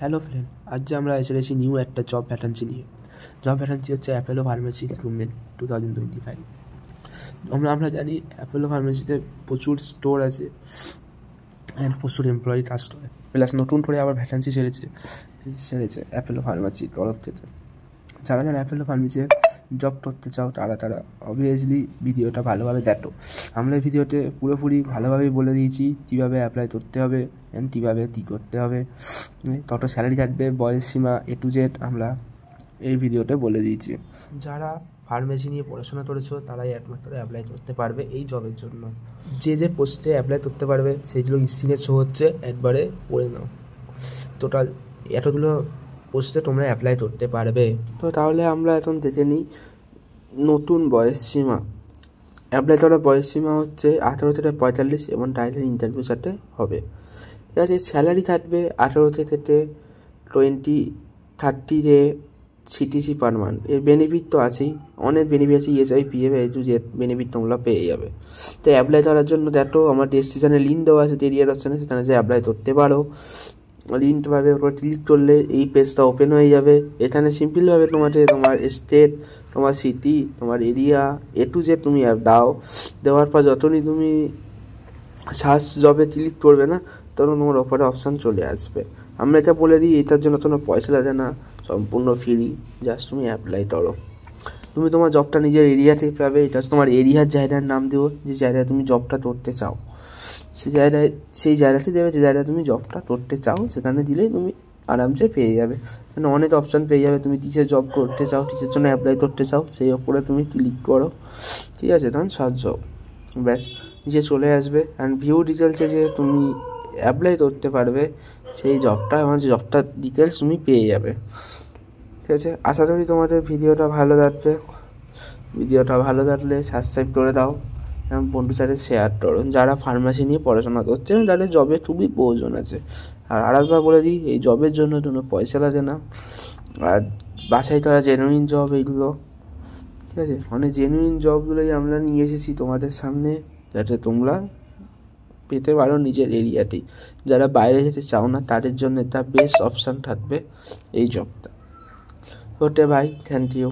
Hello friend, আজ যে আমরা এসে গেছি নিউ একটা জব ভ্যাকেন্সি নিয়ে। জব ভ্যাকেন্সি হচ্ছে অ্যাপোলো ফার্মেসি রিক্রুটমেন্ট 2025। আমরা জানি অ্যাপোলো ফার্মেসিতে প্রচুর স্টোর আছে অ্যান্ড প্রচুর এমপ্লয়ি কাজ করে, প্লাস নতুন করে আবার ভ্যাকেন্সি ছেড়েছে অ্যাপোলো ফার্মেসির তরফ থেকে। যারা অ্যাপোলো ফার্মেসিতে জব করতে চাও তারা অবভিয়াসলি ভিডিওটা ভালোভাবে দেখো। আমরা এই ভিডিওতে পুরোপুরি ভালোভাবেই বলে দিয়েছি কীভাবে অ্যাপ্লাই করতে হবে অ্যান্ড কীভাবে কী করতে হবে, কত স্যালারি থাকবে, বয়স সীমা A to Z আমরা এই ভিডিওতে বলে দিয়েছি। যারা ফার্মেসি নিয়ে পড়াশোনা করেছো তারাই একমাত্র অ্যাপ্লাই করতে পারবে এই জবের জন্য। যে পোস্টে অ্যাপ্লাই করতে পারবে সেইগুলো স্ক্রিনে শো হচ্ছে, একবারে পড়ে নাও। টোটাল এতগুলো পোস্টে তোমরা অ্যাপ্লাই করতে পারবে। তো তাহলে আমরা এখন দেখে নিই নতুন বয়স সীমা। অ্যাপ্লাই করার বয়স সীমা হচ্ছে 18 থেকে 45 এবং ডাইরেক্ট ইন্টারভিউ সাথে হবে। ঠিক আছে, স্যালারি থাকবে 18 থেকে 30 রে CTC পার মান্থ। এর বেনিফিট তো আছেই, অনেক বেনিফিট আছে, ESI PF বেনিফিট তোমরা পেয়ে যাবে। তো অ্যাপ্লাই করার জন্য দেখো আমার ডেসক্রিপশানে লিঙ্ক দেওয়া আছে, এরিয়ার অপশানে, সেখানে যে অ্যাপ্লাই করতে পারো। লিঙ্কভাবে ওপর ক্লিক করলে এই পেজটা ওপেন হয়ে যাবে। এখানে সিম্পলভাবে তোমার স্টেট, তোমার সিটি, তোমার এরিয়া A to Z তুমি দাও। দেওয়ার পর যতই তুমি সার্চ জবে ক্লিক করবে না তখন তোমার ওপরে অপশান চলে আসবে। আমরা এটা বলে দিই, এটার জন্য তোমার পয়সা লাগে না, সম্পূর্ণ ফ্রি, জাস্ট তুমি অ্যাপ্লাই করো। তুমি তোমার জবটা নিজের এরিয়া থেকে পাবে। এটা হচ্ছে তোমার এরিয়ার জায়গার নাম দেবো, যে জায়গায় তুমি জবটা করতে চাও সেই জায়গাতে দেবে, যে জায়গায় তুমি জবটা করতে চাও সেখানে দিলেই তুমি আরামসে পেয়ে যাবে। মানে অনেক অপশান পেয়ে যাবে। তুমি কিসের জব করতে চাও, কিসের জন্য অ্যাপ্লাই করতে চাও, সেই ওপরে তুমি ক্লিক করো। ঠিক আছে, তখন সার্চ জব, ব্যাস নিচে চলে আসবে। অ্যান্ড ভিউ ডিটেলসে যে তুমি অ্যাপ্লাই করতে পারবে সেই জবটা এবং জবটার ডিটেলস তুমি পেয়ে যাবে। ঠিক আছে, আশা করি তোমাদের ভিডিওটা ভালো লাগবে। ভিডিওটা ভালো লাগলে সাবস্ক্রাইব করে দাও এবং বন্ধুর সাথে শেয়ার করো যারা ফার্মাসি নিয়ে পড়াশোনা করছে এবং যাদের জবে খুবই প্রয়োজন আছে। আর আরেকবার বলে দিই, এই জবের জন্য কোনো পয়সা লাগে না, আর বাছাই করা জেনুইন জব এইগুলো। ঠিক আছে, অনেক জেনুইন জবগুলোই আমরা নিয়ে এসেছি তোমাদের সামনে, যাতে তোমরা পেতে পারো নিজের এরিয়াতেই। যারা বাইরে যেতে চাও না তাদের জন্য এটা বেস্ট অপশান থাকবে এই জবটা। ওকে ভাই, থ্যাংক ইউ।